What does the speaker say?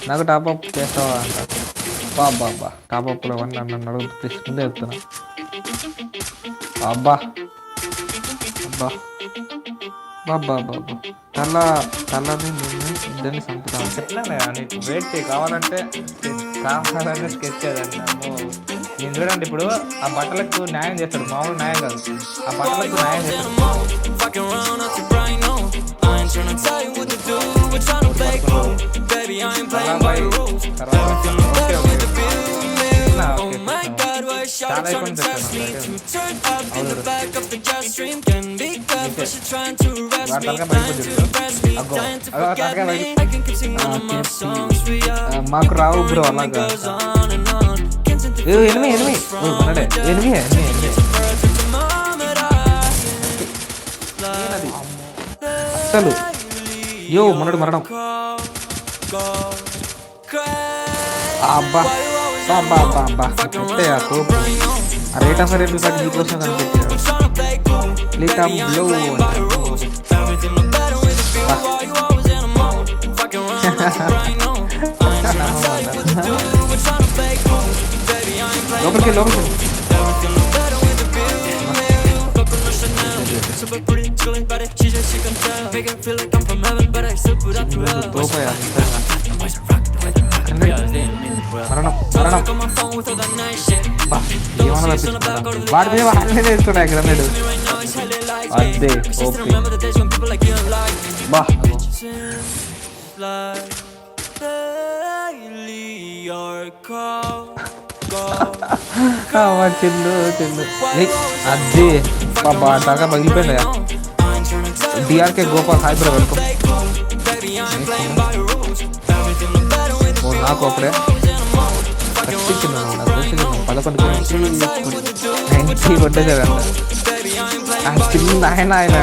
నాకు టాప్అప్ చేస్తావా అంట. బాబా టాప్అప్లో అవన్నీ నన్ను అడుగుతూ ప్లీజ్ ముందే చెప్తున్నా. అబ్బా అబ్బా బాబా బాబా తలని నిన్ను ఇద్దరిని చంపుతాను. చెప్పినా నీకు వెయిట్ చేయి, కావాలంటే స్కెచ్ చేయాలండి. అమ్మో నేను చూడండి ఇప్పుడు ఆ బట్టలకు న్యాయం చేస్తాడు, మామూలు న్యాయం కాదు, ఆ బట్టలకు న్యాయం చేస్తాడు. చాలా అయిపోయింది మాకు రావు బ్రో అలాగా. ఎనిమి ఎనిమి మనడే ఎనిమి అసలు యో మనడు మరణం. అబ్బా అబ్బా అబ్బా అబ్బా అంటే ఆ కోపు ఆ రేట్ ఆఫ్ రేట్ సార్ నీకోసం కనిపెట్టాడు. రేట్ ఆఫ్ బ్లో లోపలికి లోపలికి తోపయా మరణం మరణం వాడి మీద వాడినే వేస్తున్నా గ్రనేడ్. అదే ఓకే బా చిల్లు చిల్లు అదే బాబా దాకా పగిలిపోయింది. DRK Gopal hi bro welcome. నాకు అప్పుడే 11 90 కొట్టేసాడు అంట. ఆయన